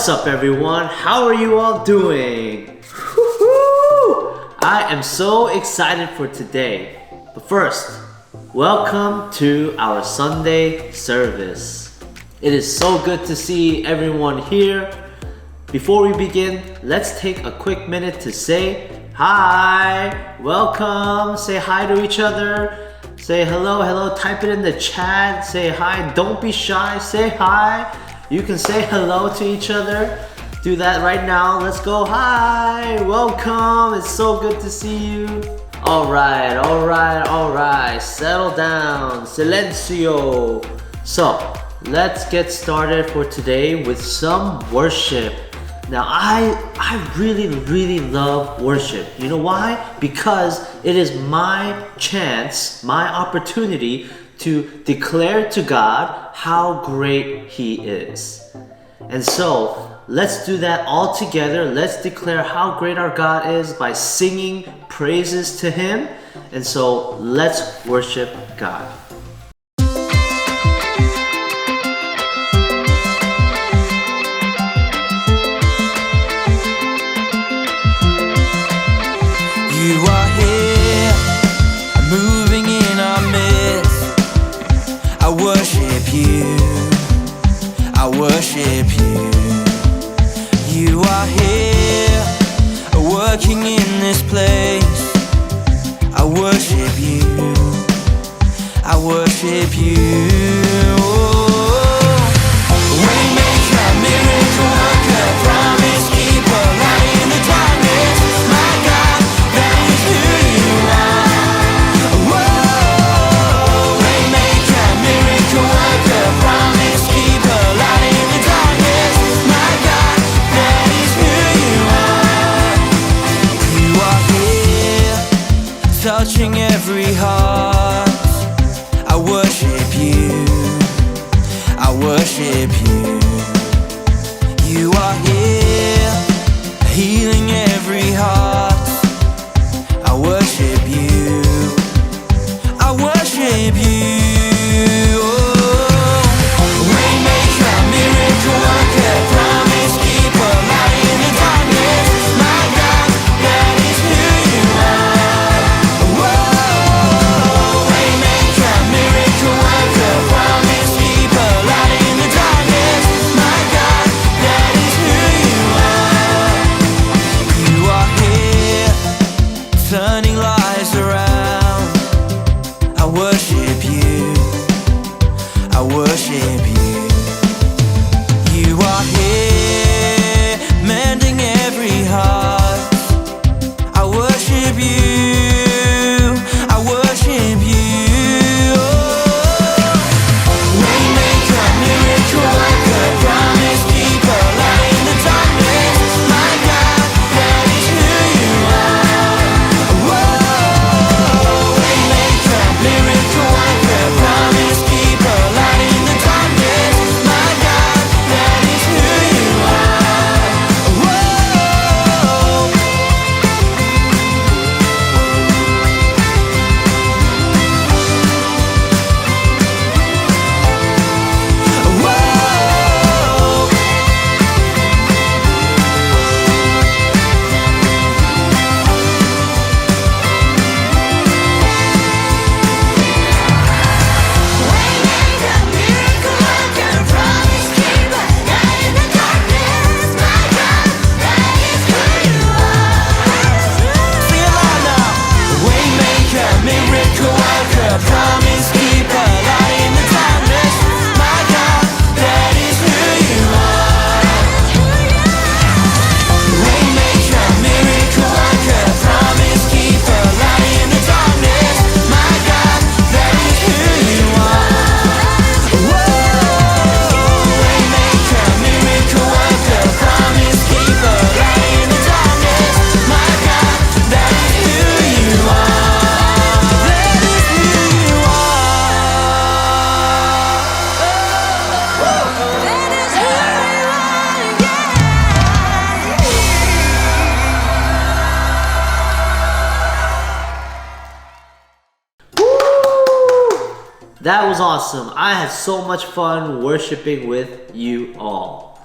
What's up everyone? How are you all doing? Woo-hoo! I am so excited for today. But first, welcome to our Sunday service. It is so good to see everyone here. Before we begin, let's take a quick minute to say hi, welcome, say hi to each other, say hello, type it in the chat, say hi, don't be shy, say hi. You can say hello to each other. Do that right now. Let's go. Hi, welcome. It's so good to see you. All right. Settle down. Silencio. So, let's get started for today with some worship. Now, I really love worship. You know why? Because it is my chance, my opportunity to declare to God how great He is. And so, let's do that all together. Let's declare how great our God is by singing praises to Him. And so, let's worship God. You are here, moving in our midst. I worship you, I worship you. You are here, working in this place. I worship you, I worship you. Waymaker, miracle worker, promise keeper, light in the darkness. My God, that is who you are. Whoa, waymaker, miracle worker, promise keeper, light in the darkness. My God, that is who you are. You are here, touching every heart. I worship you, I worship you. You are here, healing every heart. I worship you, I worship you. Waymaker, miracle worker, promise keeper, light in the darkness. My God, that is who you are. Whoa, waymaker, miracle worker, promise keeper, light in the darkness. My God, that is who you are. You are here, turning lives around. I worship you, I worship you. You are here, mending every heart. I worship you, I worship you. Waymaker, miracle worker, promise keeper, light in the darkness. My God, that is who you are. Whoa, waymaker, miracle worker, promise keeper, light in the darkness. My God, that is who you are. Whoa. Whoa. Waymaker, miracle worker, promise keeper, light in the darkness. My God, that is who you are. Sing it loud now. Waymaker, miracle worker, promise keeper, light in the darkness. My God, that is who you are. Waymaker, miracle worker, promise keeper, light in the darkness. My God, that is who you are. Whoa, waymaker, miracle worker, promise keeper, light in the darkness. My God, that is who you are. That is who you That was awesome. I had so much fun worshiping with you all.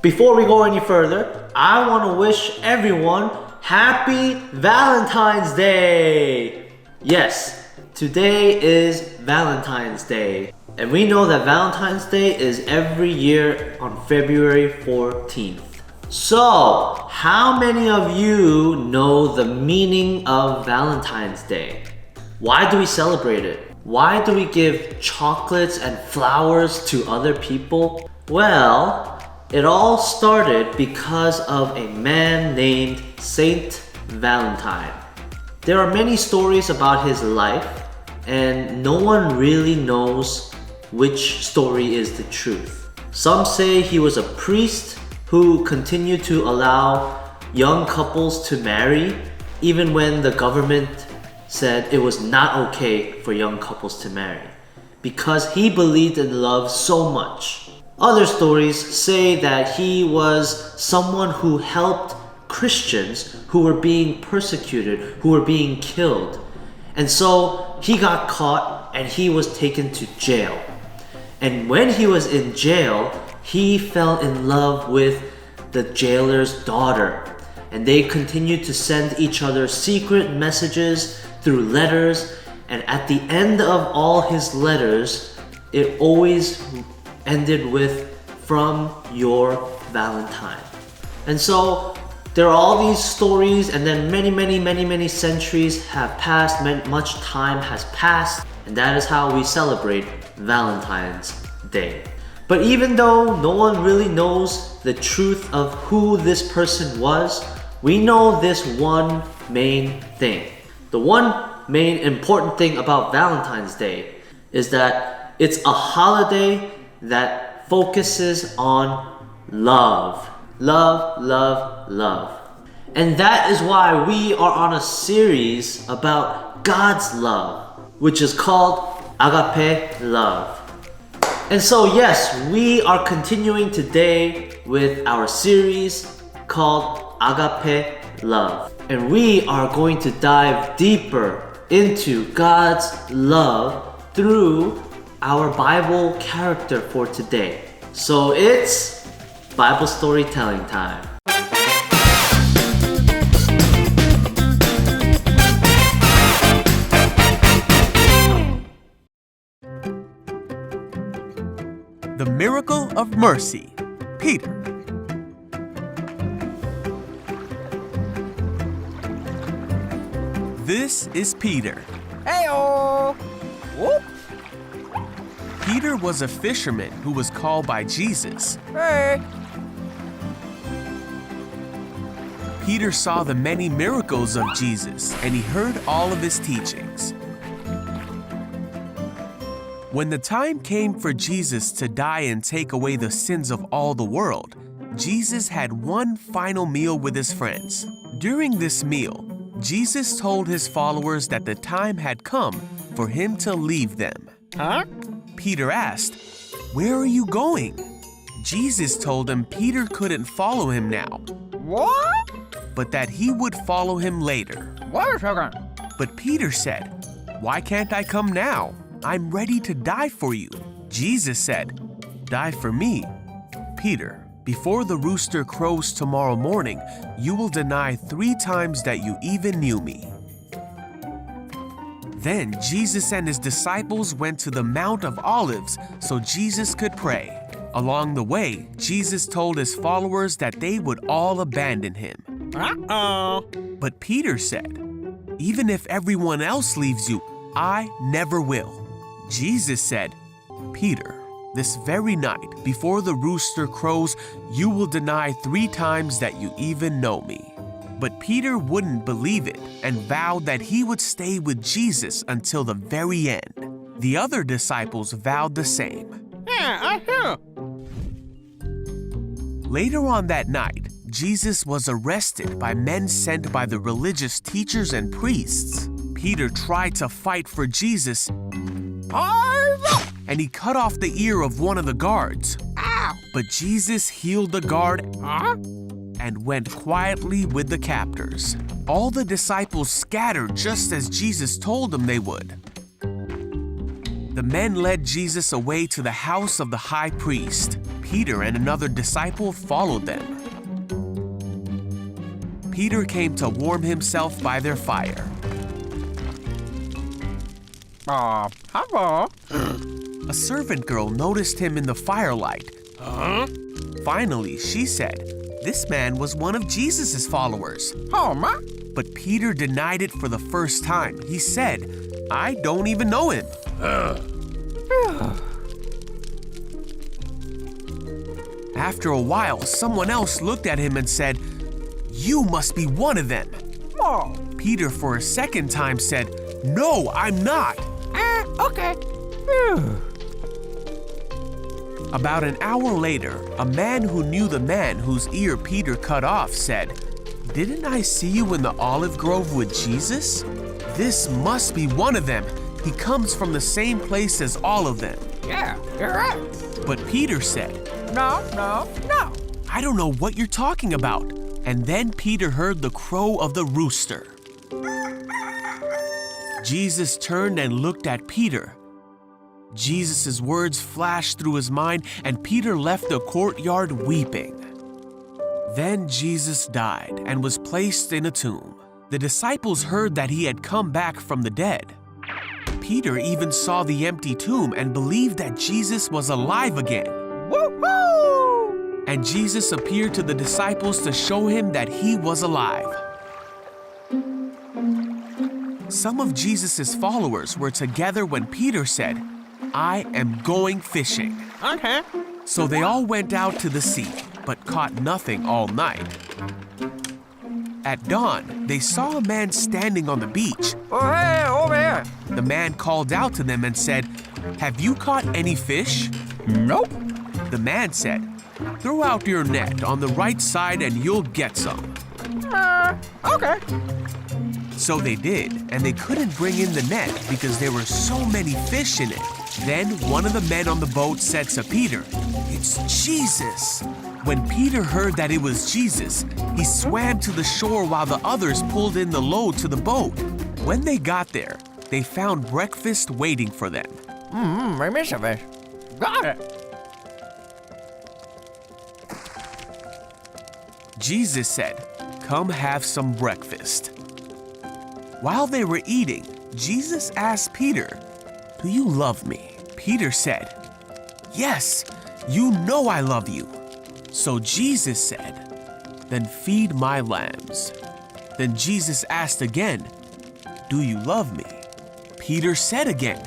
Before we go any further, I want to wish everyone Happy Valentine's Day! Yes, today is Valentine's Day. And we know that Valentine's Day is every year on February 14th. So, how many of you know the meaning of Valentine's Day? Why do we celebrate it? Why do we give chocolates and flowers to other people? Well, it all started because of a man named Saint Valentine. There are many stories about his life, and no one really knows which story is the truth. Some say he was a priest who continued to allow young couples to marry even when the government said it was not okay for young couples to marry, because he believed in love so much. Other stories say that he was someone who helped Christians who were being persecuted, who were being killed. And so he got caught and he was taken to jail. And when he was in jail, he fell in love with the jailer's daughter. And they continued to send each other secret messages through letters. And at the end of all his letters, it always ended with, "From your Valentine." And so there are all these stories, and then many centuries have passed, much time has passed, and that is how we celebrate Valentine's Day. But even though no one really knows the truth of who this person was, we know this one main thing. The one main important thing about Valentine's Day is that it's a holiday that focuses on love. Love. And that is why we are on a series about God's love, which is called AGAPE love. And so yes, we are continuing today with our series called AGAPE love. And we are going to dive deeper into God's love through our Bible character for today. So it's Bible storytelling time. The Miracle of Mercy, Peter. This is Peter. Hey-o! Whoop! Peter was a fisherman who was called by Jesus. Hey! Peter saw the many miracles of Jesus, and he heard all of his teachings. When the time came for Jesus to die and take away the sins of all the world, Jesus had one final meal with his friends. During this meal, Jesus told his followers that the time had come for him to leave them. Huh? Peter asked, "Where are you going?" Jesus told him Peter couldn't follow him now, What? but that he would follow him later. Wait a second. But Peter said, "Why can't I come now? I'm ready to die for you." Jesus said, "Die for me? Peter, before the rooster crows tomorrow morning, you will deny 3 times that you even knew me." Then Jesus and his disciples went to the Mount of Olives so Jesus could pray. Along the way, Jesus told his followers that they would all abandon him. Uh-oh. But Peter said, "Even if everyone else leaves you, I never will." Jesus said, "Peter, this very night, before the rooster crows, you will deny 3 times that you even know me." But Peter wouldn't believe it and vowed that he would stay with Jesus until the very end. The other disciples vowed the same. Yeah, I hear. Later on that night, Jesus was arrested by men sent by the religious teachers and priests. Peter tried to fight for Jesus, and he cut off the ear of one of the guards. Ow! But Jesus healed the guard Huh? and went quietly with the captors. All the disciples scattered just as Jesus told them they would. The men led Jesus away to the house of the high priest. Peter and another disciple followed them. Peter came to warm himself by their fire. Hello. A servant girl noticed him in the firelight. Finally, she said, "This man was one of Jesus' followers." Oh, ma. But Peter denied it for the first time. He said, "I don't even know him." After a while, someone else looked at him and said, "You must be one of them." Oh. Peter, for a second time, said, "No, I'm not." Okay. About an hour later, a man who knew the man whose ear Peter cut off said, "Didn't I see you in the olive grove with Jesus? This must be one of them. He comes from the same place as all of them." Yeah, you're right. But Peter said, No. "I don't know what you're talking about." And then Peter heard the crow of the rooster. Jesus turned and looked at Peter. Jesus' words flashed through his mind, and Peter left the courtyard weeping. Then Jesus died and was placed in a tomb. The disciples heard that he had come back from the dead. Peter even saw the empty tomb and believed that Jesus was alive again. Woohoo! And Jesus appeared to the disciples to show him that he was alive. Some of Jesus' followers were together when Peter said, "I am going fishing." Okay. So they all went out to the sea, but caught nothing all night. At dawn, they saw a man standing on the beach. Oh, hey, over here. The man called out to them and said, "Have you caught any fish?" Nope. The man said, "Throw out your net on the right side and you'll get some." Okay. So they did, and they couldn't bring in the net because there were so many fish in it. Then one of the men on the boat said to Peter, "It's Jesus." When Peter heard that it was Jesus, he swam to the shore while the others pulled in the load to the boat. When they got there, they found breakfast waiting for them. I miss a fish. Got it. Jesus said, "Come have some breakfast." While they were eating, Jesus asked Peter, "Do you love me?" Peter said, "Yes, you know I love you." So Jesus said, "Then feed my lambs." Then Jesus asked again, "Do you love me?" Peter said again,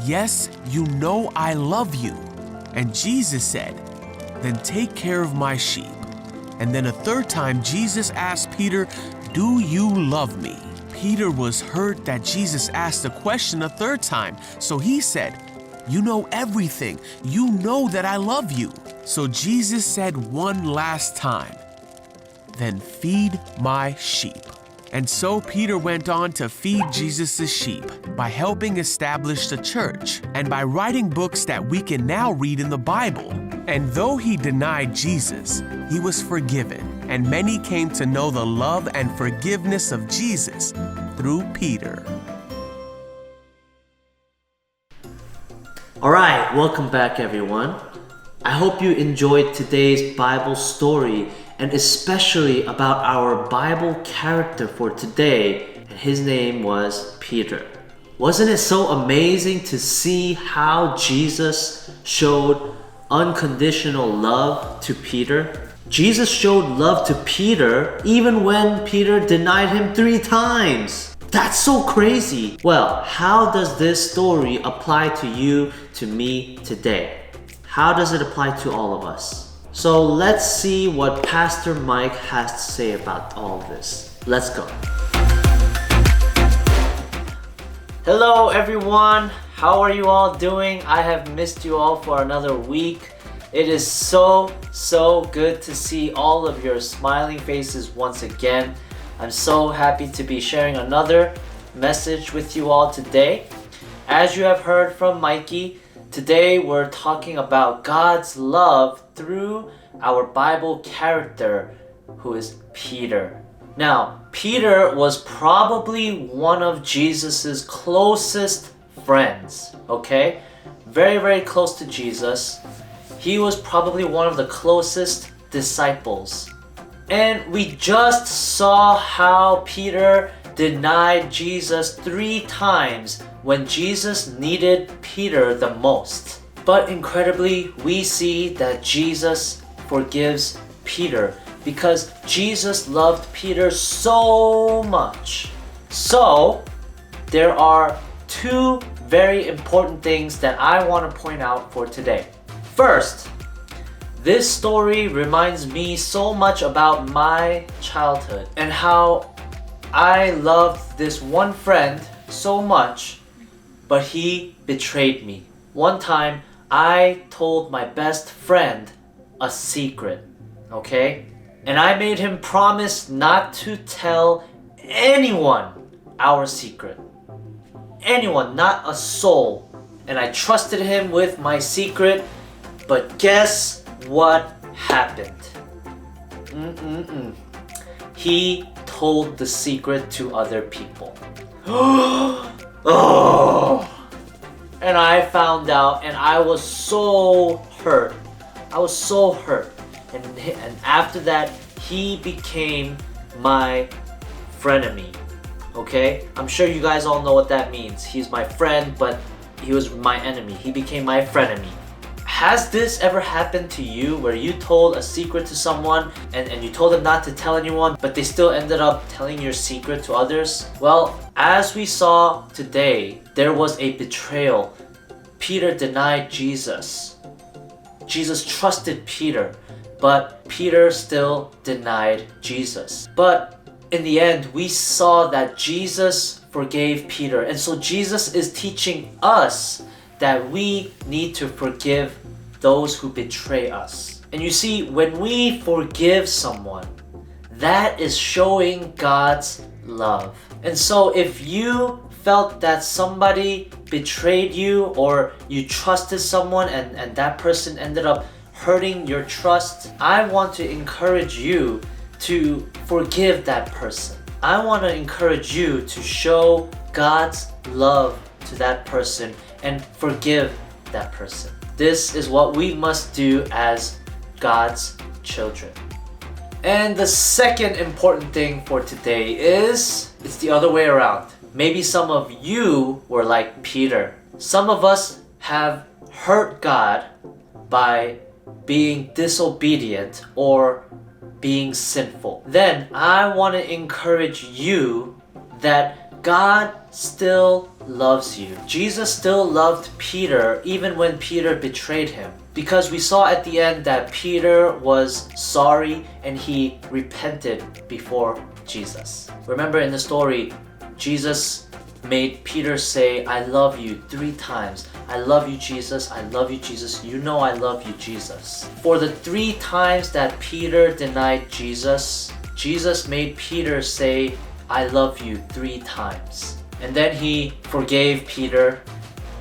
"Yes, you know I love you." And Jesus said, "Then take care of my sheep." And then a third time Jesus asked Peter, "Do you love me?" Peter was hurt that Jesus asked the question a third time, so he said, "You know everything. You know that I love you." So Jesus said one last time, "Then feed my sheep." And so Peter went on to feed Jesus' sheep by helping establish the church and by writing books that we can now read in the Bible. And though he denied Jesus, he was forgiven, and many came to know the love and forgiveness of Jesus through Peter. All right, welcome back, everyone. I hope you enjoyed today's Bible story, and especially about our Bible character for today, and his name was Peter. Wasn't it so amazing to see how Jesus showed unconditional love to Peter? Jesus showed love to Peter even when Peter denied him 3 times. That's so crazy. Well, how does this story apply to you, to me today? How does it apply to all of us? So let's see what Pastor Mike has to say about all of this. Let's go. Hello everyone, how are you all doing? I have missed you all for another week. It is so good to see all of your smiling faces once again. I'm so happy to be sharing another message with you all today. As you have heard from Mikey, today we're talking about God's love through our Bible character, who is Peter. Now, Peter was probably one of Jesus's closest friends, okay? very, very close to Jesus. He was probably one of the closest disciples. And we just saw how Peter denied Jesus 3 times when Jesus needed Peter the most. But incredibly, we see that Jesus forgives Peter because Jesus loved Peter so much. So, there are 2 very important things that I want to point out for today. First, this story reminds me so much about my childhood and how I loved this one friend so much, but he betrayed me. One time, I told my best friend a secret, okay? And I made him promise not to tell anyone our secret. Anyone, not a soul. And I trusted him with my secret, but guess what happened? He told the secret to other people. Oh! And I found out and I was so hurt. I was so hurt. And after that, he became my frenemy. Okay? I'm sure you guys all know what that means. He's my friend, but he was my enemy. He became my frenemy. Has this ever happened to you where you told a secret to someone and you told them not to tell anyone, but they still ended up telling your secret to others? Well, as we saw today, there was a betrayal. Peter denied Jesus. Jesus trusted Peter, but Peter still denied Jesus. But in the end, we saw that Jesus forgave Peter. And so Jesus is teaching us that we need to forgive those who betray us. And you see, when we forgive someone, that is showing God's love. And so if you felt that somebody betrayed you or you trusted someone and that person ended up hurting your trust, I want to encourage you to forgive that person. I want to encourage you to show God's love to that person and forgive that person. This is what we must do as God's children. And the second important thing for today is, it's the other way around. Maybe some of you were like Peter. Some of us have hurt God by being disobedient or being sinful. Then I want to encourage you that God still loves you. Jesus still loved Peter even when Peter betrayed him. Because we saw at the end that Peter was sorry and he repented before Jesus. Remember in the story, Jesus made Peter say, I love you 3 times. I love you, Jesus. I love you, Jesus. You know I love you, Jesus. For the 3 times that Peter denied Jesus, Jesus made Peter say, I love you 3 times. And then he forgave Peter.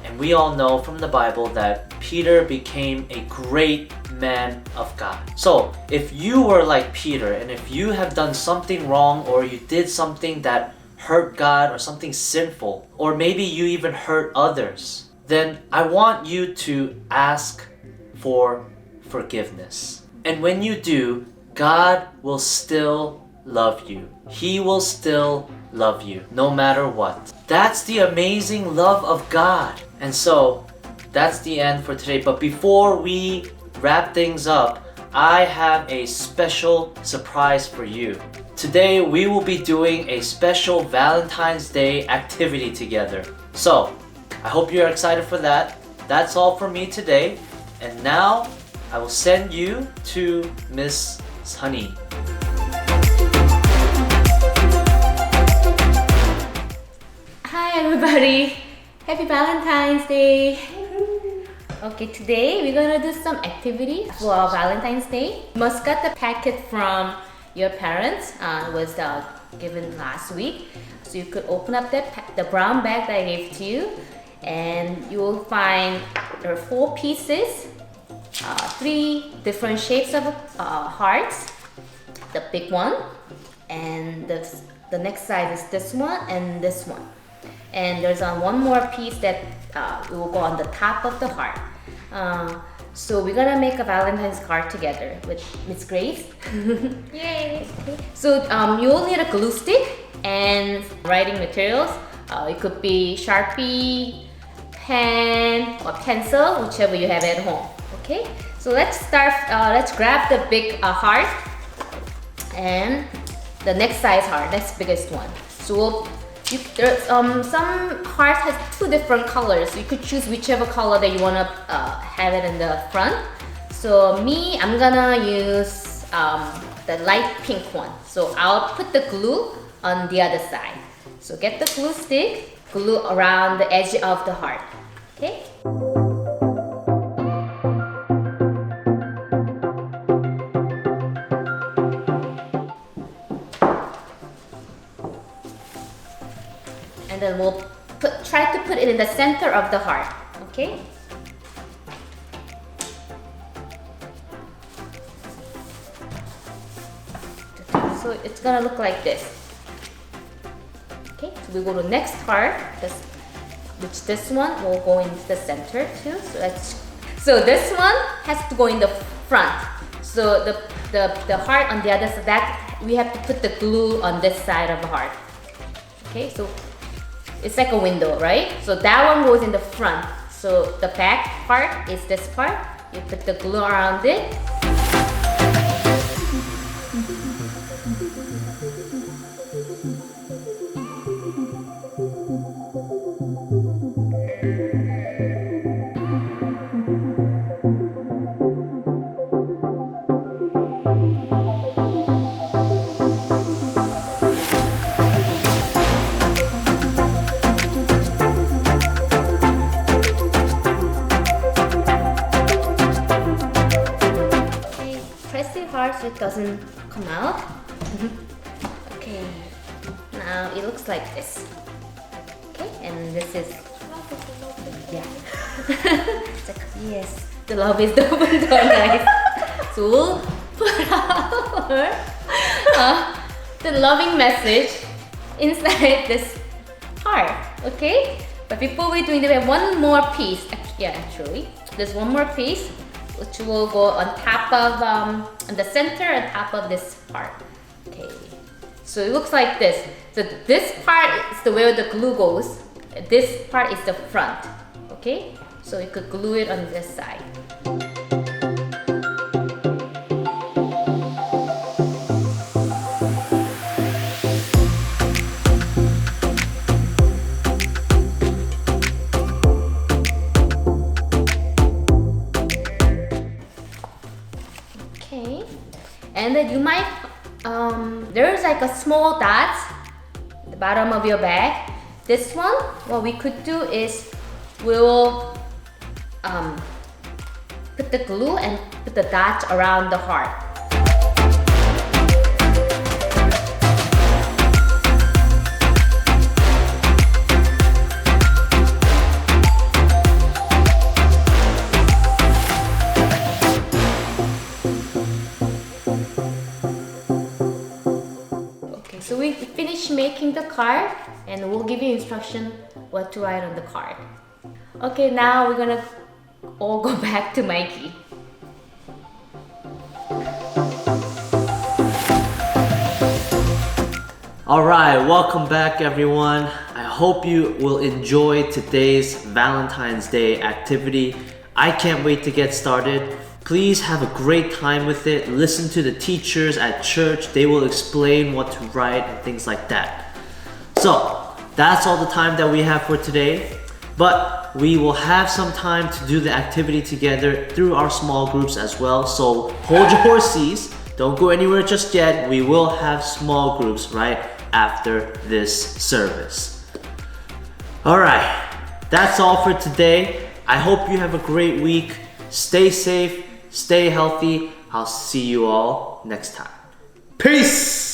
And we all know from the Bible that Peter became a great man of God. So if you were like Peter and if you have done something wrong or you did something that hurt God or something sinful, or maybe you even hurt others, then I want you to ask for forgiveness. And when you do, God will still love you. He will still love you no matter what. That's the amazing love of God. And so that's the end for today. But before we wrap things up, I have a special surprise for you. Today we will be doing a special Valentine's Day activity together. So I hope you're excited for that. That's all for me today. And now I will send you to Miss Sunny. Hi everybody! Happy Valentine's Day! Okay, today we're gonna do some activity for our Valentine's Day. You must get the packet from your parents. It was given last week. So you could open up the brown bag that I gave to you, and you will find there are 4 pieces, 3 different shapes of hearts. The big one, and the next side is this one and this one. and there's one more piece that will go on the top of the heart. So we're gonna make a Valentine's card together with Miss Grace. Yay! Okay. So you will need a glue stick and writing materials. It could be Sharpie, pen, or pencil, whichever you have at home. Okay. So let's start. Let's grab the big heart and the next size heart. That's the biggest one. So some hearts has two different colors. You could choose whichever color that you wanna have it in the front. So I'm gonna use the light pink one. So I'll put the glue on the other side. So get the glue stick, glue around the edge of the heart. Okay. And then we'll try to put it in the center of the heart, okay? So it's gonna look like this. Okay, so we go to next heart, which this one will go into the center too. So this one has to go in the front. So the heart on the other side, that we have to put the glue on this side of the heart. Okay, so it's like a window, right? So that one goes in the front. So the back part is this part. You put the glue around it. So it doesn't come out. Okay, now it looks like this. Okay, and this is it's like, yes, the love is the open door, guys. So we'll put our the loving message inside this heart. Okay, but before we do it, we have one more piece. Actually, there's one more piece which will go on top of on the center and top of this part. Okay, so it looks like this. So this part is the where the glue goes. This part is the front. Okay, so you could glue it on this side. And then you might, there's like a small dot at the bottom of your bag. This one, what we could do is we'll put the glue and put the dot around the heart. So we finished making the card and we'll give you instruction what to write on the card. Okay, now we're gonna all go back to Mikey. Alright, welcome back everyone. I hope you will enjoy today's Valentine's Day activity. I can't wait to get started. Please have a great time with it. Listen to the teachers at church. They will explain what to write and things like that. So, that's all the time that we have for today. But we will have some time to do the activity together through our small groups as well. So, hold your horses. Don't go anywhere just yet. We will have small groups right after this service. Alright, that's all for today. I hope you have a great week. Stay safe. Stay healthy. I'll see you all next time. Peace!